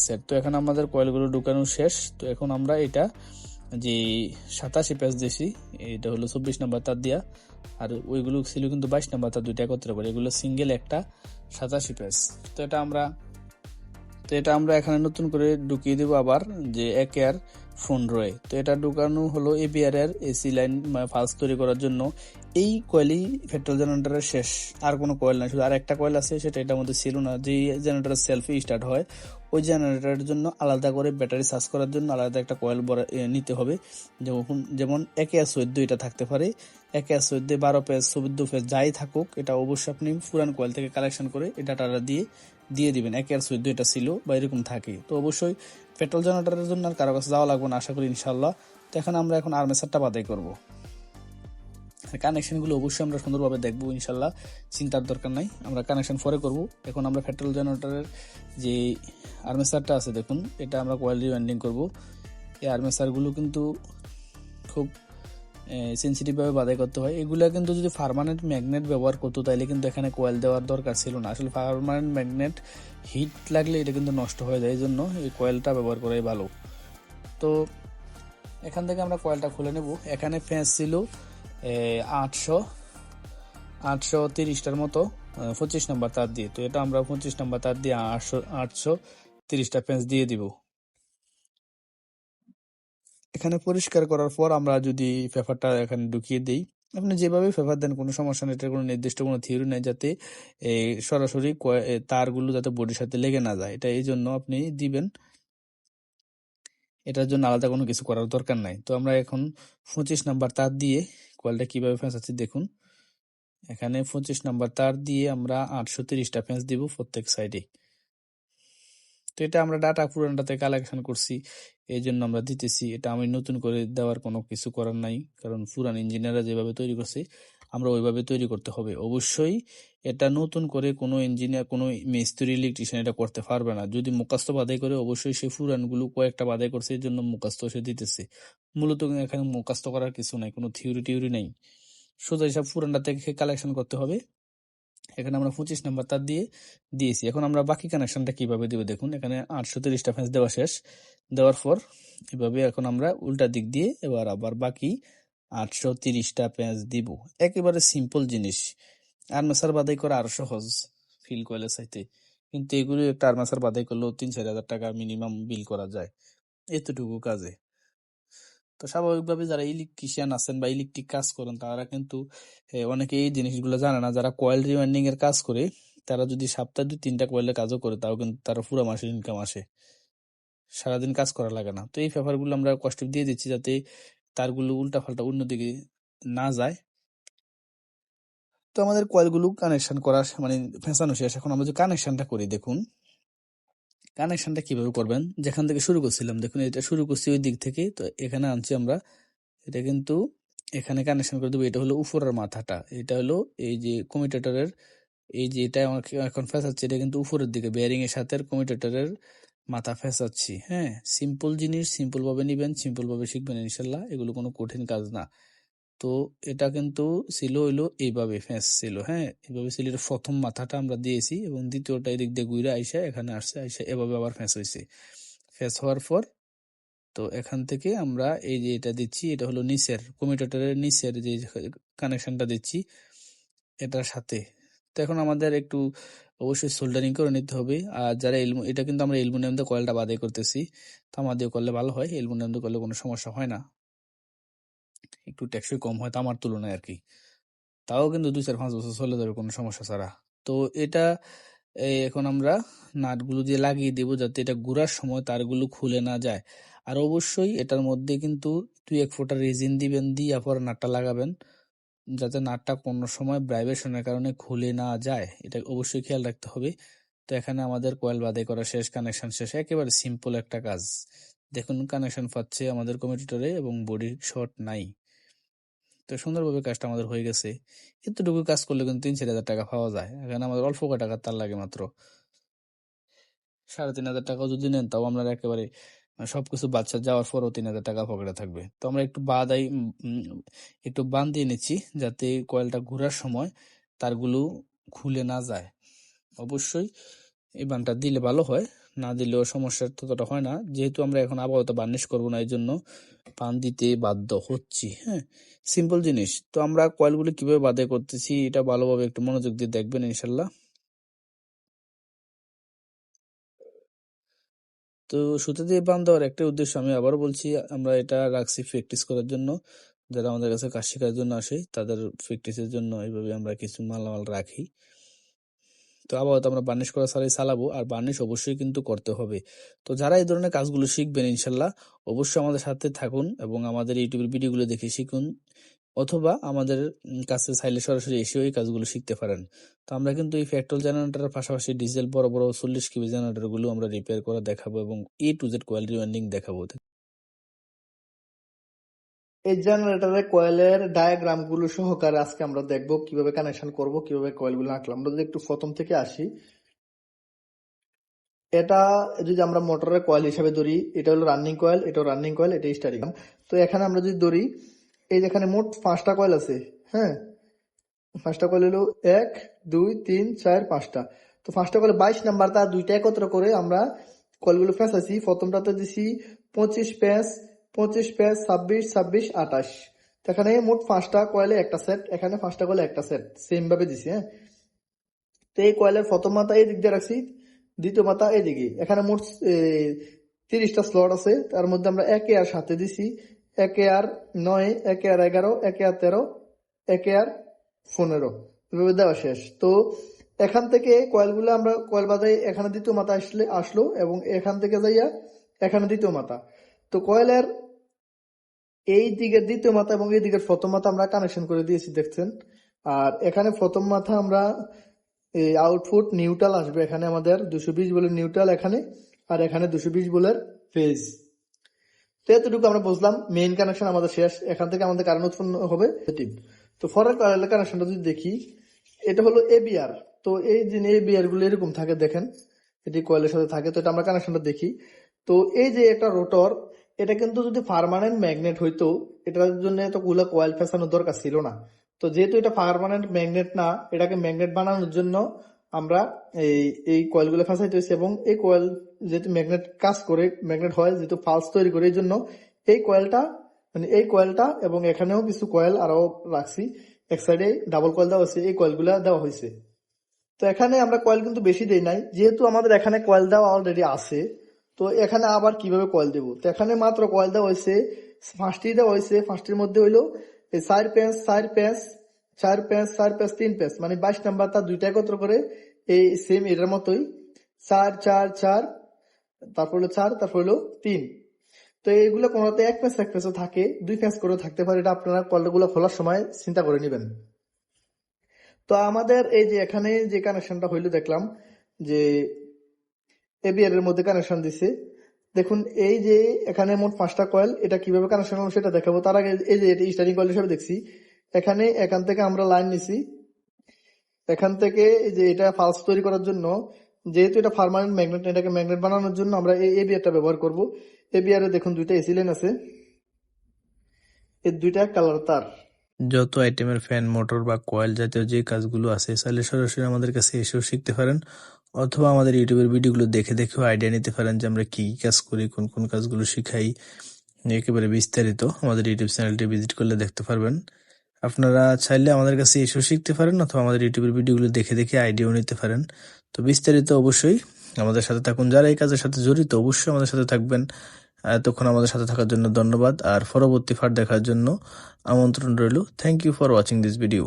Set. তো এখন আমাদের কয়েলগুলো ঢুকানো শেষ। তো এখন আমরা এটা যে 87 পেজ দিয়েছি, এটা হলো 24 নাম্বার তার দিয়া, আর ওইগুলো ছিল কিন্তু 22 নাম্বার তার, দুইটা একত্রে করে, এগুলো সিঙ্গেল একটা 87 পেজ। তো এটা আমরা এখানে নতুন করে ঢুকিয়ে দেবো আবার, যে একের ফোন রয়ে। তো এটা ঢুকানো হলো এবিআর এর এসি লাইন ফালস তৈরি করার জন্য। এই কয়েলই পেট্রোল জেনারেটরের শেষ, আর কোনো কয়েল নাই, শুধু আর একটা কয়েল আছে, সেটা এটার মধ্যে ছিল না। যে জেনারেটর সেলফি স্টার্ট হয়, ওই জেনারেটরের জন্য আলাদা করে ব্যাটারি চার্জ করার জন্য আলাদা একটা কয়েল নিতে হবে। যেমন একে 14 এটা থাকতে পারে, একে 14, 12 পেজ, 14 পেজ যাই থাকুক, এটা অবশ্যই আপনি পুরান কয়েল থেকে কালেকশন করে এটা ডাটা দিয়ে দিবেন। 1/14 এটা ছিল বা এরকম থাকে। তো অবশ্যই পেট্রোল জেনারেটরের জন্য আর কারো কাছে যাওয়া লাগবে না, আশা করি ইনশাল্লাহ। তো এখন আমরা আর্মেচারটা বাদাই করবো। কানেকশনগুলো অবশ্যই আমরা সুন্দরভাবে দেখবো ইনশাল্লাহ, চিন্তার দরকার নাই, আমরা কানেকশন পরে করব। এখন আমরা পেট্রোল জেনারেটরের যে আর্মেচারটা আছে, দেখুন এটা আমরা কয়েল রিওয়াইন্ডিং করব। এই আর্মেচারগুলো কিন্তু খুব সেন্সিটিভভাবে বাদাই করতে হয়। এগুলা কিন্তু যদি পার্মানেন্ট ম্যাগনেট ব্যবহার করতো, তাইলে কিন্তু এখানে কয়েল দেওয়ার দরকার ছিল না। আসলে পার্মানেন্ট ম্যাগনেট হিট লাগলে এটা কিন্তু নষ্ট হয়ে যায়, এই জন্য এই কয়েলটা ব্যবহার করাই ভালো। তো এখান থেকে আমরা কয়েলটা খুলে নেব। এখানে ফ্যাঁস ছিল 830টার মতো 25 নাম্বার তার দিয়ে। তো এটা আমরা 25 নাম্বার তার দিয়ে 830টা ফ্যাঁস দিয়ে দিব। এখানে পরিষ্কার করার পর আমরা যদি পেপারটা এখানে ঢুকিয়ে দিই, আপনি যেভাবে পেপার দেন কোনো সমস্যা নেই, এটার কোনো নির্দিষ্ট কোনো থিওরি নেই, যাতে সরাসরি তারগুলো যাতে বডির সাথে লেগে না যায়, এটা এই জন্য আপনি দিবেন। এটার জন্য আলাদা কোনো কিছু করার দরকার নাই। তো আমরা এখন 25 নাম্বার তার দিয়ে কয়েলটা কিভাবে ফেঁসাচ্ছি দেখুন। এখানে 25 নাম্বার তার দিয়ে আমরা 830টা ফেঁস দিব প্রত্যেক সাইডে। তো এটা আমরা ডাটা পুরানটাতে কালেকশন করছি, এই জন্য আমরা দিতেছি। এটা আমি নতুন করে দেওয়ার কোনো কিছু করার নাই, কারণ পুরান ইঞ্জিনিয়াররা যেভাবে তৈরি করছে আমরা ওইভাবে তৈরি করতে হবে। অবশ্যই এটা নতুন করে কোনো ইঞ্জিনিয়ার, কোনো মিস্ত্রি, ইলেকট্রিশিয়ান এটা করতে পারবে না। যদি মুখস্থ বাদাই করে, অবশ্যই সে পুরানগুলো কয়েকটা বাদাই করছে, এই জন্য মুখস্থ সে দিতেছে। মূলত এখানে মুখস্থ করার কিছু নাই, কোনো থিওরি নেই, সোজা হিসাব পুরানটা থেকে কালেকশন করতে হবে। এখানে আমরা 25 নাম্বার তার দিয়েছি। এখন আমরা বাকি কানেকশনটা কিভাবে দিব দেখুন। এখানে 830টা ফেন্স দেওয়া শেষ, দেওয়ার পর এভাবে এখন আমরা উল্টা দিক দিয়ে এবার আবার বাকি 830টা ফেন্স দিব। একেবারে সিম্পল জিনিস, আর্মেচার বাদাই করা আরো সহজ ফিল কয়েলের চাইতে, কিন্তু এগুলো একটা আর্মেচার বাদাই করলেও 3-4 হাজার টাকা মিনিমাম বিল করা যায় এতটুকু কাজে। তো স্বাভাবিকভাবে যারা ইলেকট্রিশিয়ান আছেন বা ইলেকট্রিক কাজ করেন, তারা কিন্তু অনেকে এই জিনিসগুলো জানে না। যারা কয়েল রিওয়াইন্ডিং এর কাজ করে, তারা যদি সপ্তাহে 2-3টা কয়েলের কাজও করে, তাও কিন্তু তারা পুরো মাসের ইনকাম আসে, সারাদিন কাজ করা লাগে না। তো এই পেপারগুলো আমরা কষ্ট দিয়ে দিচ্ছি, যাতে তারগুলো উল্টা পাল্টা অন্যদিকে না যায়। তো আমাদের কয়েলগুলো কানেকশন করা মানে ফেঁসানো শেষ। এখন আমরা যে কানেকশনটা করি দেখুন, কানেকশনটা কিভাবে করবেন। যেখান থেকে শুরু করছিলাম দেখুন, এটা শুরু করছি ওই দিক থেকে, তো এখানে আনছি আমরা। এটা কিন্তু এখানে কানেকশন করে দেবো। এটা হলো উপরের মাথাটা, এটা হলো এই যে কমিউটেটরের, এই যে এটা আমাকে এখন ফেসাচ্ছি, এটা কিন্তু উপরের দিকে বেয়ারিং এর সাথে কমিউটেটরের মাথা ফেসাচ্ছি। হ্যাঁ, সিম্পল জিনিস, সিম্পল ভাবে নিবেন, সিম্পল ভাবে শিখবেন ইনশাল্লাহ, এগুলো কোনো কঠিন কাজ না। তো এটা কিন্তু ছিল হইলো এইভাবে ফেঁস ছিল, হ্যাঁ এইভাবে ছিল। এটা প্রথম মাথাটা আমরা দিয়েছি এবং দ্বিতীয়টা এদিক দিয়ে ঘুরে আইসা এখানে আসছে, আইসা এভাবে আবার ফেঁস হয়েছে। ফেঁস হওয়ার পর তো এখান থেকে আমরা এই যে এটা দিচ্ছি, এটা হলো নিচের কমিউটেটরের নিচের যে কানেকশনটা দিচ্ছি এটার সাথে। তো এখন আমাদের একটু অবশ্যই সোল্ডারিং করে নিতে হবে। আর যারা এটা কিন্তু আমরা অ্যালুমিনিয়াম দিয়ে কয়েলটা বাদাই করতেছি, তামা দিয়ে করলে ভালো হয়, অ্যালুমিনিয়াম দিয়ে করলে কোনো সমস্যা হয় না, একটু টেকসই কম হয় তামার তুলনায় আর কি। তাও কিন্তু 2-4-5 বছর চলে যাবে কোনো সমস্যা ছাড়া। তো এটা এখন আমরা নাটগুলো দিয়ে লাগিয়ে দেবো, যাতে এটা ঘোরার সময় তারগুলো খুলে না যায়। আর অবশ্যই এটার মধ্যে কিন্তু 2-1 ফোঁটা রেজিন দিবেন, দিয়ে পরে নাটটা লাগাবেন, যাতে নাটটা কোনো সময় ভাইব্রেশনের কারণে খুলে না যায়, এটা অবশ্যই খেয়াল রাখতে হবে। তো এখানে আমাদের কয়েল বাদাই করা শেষ, কানেকশন শেষ, একেবারে সিম্পল একটা কাজ। দেখুন কানেকশন পাচ্ছে আমাদের কমিউটেটরে এবং বডি শর্ট নাই। তো সুন্দরভাবে কাজটা আমাদের হয়ে গেছে। এতটুকু কাজ করলে কিন্তু 3-4 হাজার টাকা পাওয়া যায়। এখানে আমাদের অল্প টাকা তার লাগে মাত্র 3,500 টাকাও যদি নেন, তাও আপনার একেবারে সবকিছু বাচ্চা যাওয়ার পরও 3,000 টাকা পকেটে থাকবে। তো আমরা একটু বান দিয়ে নিচ্ছি, যাতে কয়েলটা ঘোরার সময় তারগুলো খুলে না যায়। অবশ্যই এই বানটা দিলে ভালো হয়, না দিলেও সমস্যা ততটা হয় না, যেহেতু আমরা এখন আপাতত বার্নিশ করবো না, এই জন্য পান দিতে বাধ্য হচ্ছি। হ্যাঁ, সিম্পল জিনিস। তো আমরা কয়েলগুলো কিভাবে বাধাই করতেছি এটা ভালোভাবে একটু মনোযোগ দিয়ে দেখবেন ইনশাল্লাহ। তো সুতা দিয়ে বান দেওয়ার একটা উদ্দেশ্য আমি আবারও বলছি, আমরা এটা রাখছি প্র্যাকটিস করার জন্য। যারা আমাদের কাছে কাজ শেখার জন্য আসে তাদের প্র্যাকটিসের জন্য এইভাবে আমরা কিছু মালামাল রাখি। তো আপাতত আমরা বার্নিশ করা ছাড়াই চালাবো, আর বার্নিশ অবশ্যই কিন্তু করতে হবে। তো যারা এই ধরনের কাজগুলো শিখবেন ইনশাল্লাহ অবশ্যই আমাদের সাথে থাকুন এবং আমাদের ইউটিউবের ভিডিওগুলো দেখে শিখুন, অথবা আমাদের কাছে চাইলে সরাসরি এসেও এই কাজগুলো শিখতে পারেন। তো আমরা কিন্তু এই পেট্রোল জেনারেটরের পাশাপাশি ডিজেল বড় বড় 40 কেবি জেনারেটরগুলো আমরা রিপেয়ার করে দেখাবো এবং A to Z coil rewinding দেখাবো। এই জেনারেটরের কয়েলের ডায়াগ্রাম গুলো সহকারে আজকে আমরা দেখবো কিভাবে কানেকশন করব, কিভাবে কয়েলগুলো আঁকলাম। আমরা যদি একটু প্রথম থেকে আসি, এটা যদি আমরা মোটরের কয়েল হিসাবে ধরি, এটা হলো রানিং কয়েল, এটা রানিং কয়েল, এটা স্টারিং। তো এখানে আমরা যদি ধরি, এই যেখানে মোট 5টা কয়েল আছে। হ্যাঁ, 5টা কয়েল হলো 1 2 3 4 5টা। তো 5টা কয়েল 22 নাম্বার, তার দুইটা একত্র করে আমরা কয়েলগুলো ফেঁচাছি। প্রথমটাতে দিছি 25 প্যাঁচ, 26 প্যাঁচ, 26 26 28। তো এখানে মোট 5টা কয়েলে একটা সেট, এখানে 5টা কয়েলে একটা সেট, সেম ভাবে দিছি। হ্যাঁ, তো এই কয়েলের প্রথম মাথা এই দিক দিয়ে রাখছি, দ্বিতীয় মাথা এদিকে। এখানে মোট 30টা স্লট আছে, তার মধ্যে আমরা 1 আর 7 দিছি, 1 আর 9, 1 আর 11, 1 আর 13, 1 আর 15 এভাবে দেওয়া শেষ। তো এখান থেকে কয়েলগুলো আমরা কয়েল বাঁধাই, এখানে দ্বিতীয় মাথা আসলো এবং এখান থেকে যাইয়া এখানে দ্বিতীয় মাথা। তো কয়েলের এই দিকের দ্বিতীয় মাথা এবং এই দিকের প্রথম মাথা আমরা কানেকশন করে দিয়েছি, দেখছেন। আর এখানে প্রথম মাথা আমরা এই আউটপুট নিউট্রাল আসবে, এখানে আমাদের 220 ভোল্টের নিউট্রাল এখানে, আর এখানে 220 ভোল্টের ফেজ। তো এতটুকু আমরা বুঝলাম, মেইন কানেকশন আমাদের শেষ। এখান থেকে আমাদের কারেন্ট উৎপন্ন হবে পজিটিভ। তো ফরের কয়েলের কানেকশনটা যদি দেখি, এটা হলো এবিআর। তো এই যে এবিআর গুলো এরকম থাকে, দেখেন এটি কয়েলের সাথে থাকে। তো এটা আমরা কানেকশনটা দেখি। তো এই যে একটা রোটর, এটা কিন্তু যদি পার্মানেন্ট ম্যাগনেট হইতো, এটার জন্য এতগুলো কয়েল ফেসানোর দরকার ছিল না। তো যেহেতু এটা পার্মানেন্ট ম্যাগনেট না, এটাকে ম্যাগনেট বানানোর জন্য আমরা এই কয়েলগুলো ফেসাইতে হয়েছে। এবং এই কয়েল যেহেতু ম্যাগনেট কাজ করে, ম্যাগনেট হয় যেহেতু পালস তৈরি করে, এই জন্য এই কয়েলটা, মানে এই কয়েলটা এবং এখানেও কিছু কয়েল আরো রাখছি, এক সাইডে ডাবল কয়েল দেওয়া হয়েছে, এই কয়েলগুলা দেওয়া হয়েছে। তো এখানে আমরা কয়েল কিন্তু বেশি দেই নাই, যেহেতু আমাদের এখানে কয়েল দেওয়া অলরেডি আছে। তো এখানে আবার কিভাবে কয়েল দেবো? তো এখানে মাত্র কয়েল দেওয়া হয়েছে 5টি দেওয়া হয়েছে। 5টির মধ্যে হইলো 4 প্যাঁচ 4 প্যাঁচ 4 প্যাঁচ 4 প্যাঁচ 3 প্যাঁচ, মানে 22 নাম্বার, তার দুইটা একত্র করে এই সেম এটার মতোই 4 4 4, তারপর হলো 4, তারপর হলো 3। তো এইগুলো কোনোতে এক প্যাঁচও থাকে, 2 প্যাঁচ করে থাকতে পারে। এটা আপনারা কয়েলগুলো খোলার সময় চিন্তা করে নেবেন। তো আমাদের এই যে এখানে যে কানেকশনটা হইলো, দেখলাম যে এবিআর এর মধ্যে কানেকশন দিছে। দেখুন এই যে এখানে মোট 5টা কয়েল, এটা কিভাবে কানেকশন করবো সেটা দেখাবো। তার আগে এই যে এটা স্টারিং কয়েল হিসেবে দেখছি, এখানে এখান থেকে আমরা লাইন নিছি, এখান থেকে এই যে এটা ফালস তৈরি করার জন্য, যেহেতু এটা পার্মানেন্ট ম্যাগনেট, এটাকে ম্যাগনেট বানানোর জন্য আমরা এই এবিআরটা ব্যবহার করব। এবিআর এ দেখুন দুইটা এসি লাইন আছে, এই দুইটা কালার তার। যত আইটেমের ফ্যান, মোটর বা কয়েল জাতীয় যে কাজগুলো আছে, চাইলে সরাসরি আমাদের কাছে এসেও শিখতে পারেন, অথবা আমাদের ইউটিউবের ভিডিওগুলো দেখে দেখেও আইডিয়া নিতে পারেন যে আমরা কি কাজ করি, কোন কোন কাজগুলো শিখাই। একেবারে বিস্তারিত আমাদের ইউটিউব চ্যানেলটি ভিজিট করলে দেখতে পারবেন। আপনারা চাইলে আমাদের কাছে এসেও শিখতে পারেন, অথবা আমাদের ইউটিউবের ভিডিওগুলো দেখে দেখে আইডিয়াও নিতে পারেন। তো বিস্তারিত অবশ্যই আমাদের সাথে থাকুন। যারা এই কাজের সাথে জড়িত অবশ্যই আমাদের সাথে থাকবেন। এতক্ষণ আমাদের সাথে থাকার জন্য ধন্যবাদ, আর পরবর্তী পার্ট দেখার জন্য আমন্ত্রণ রইল। Thank you for watching this video.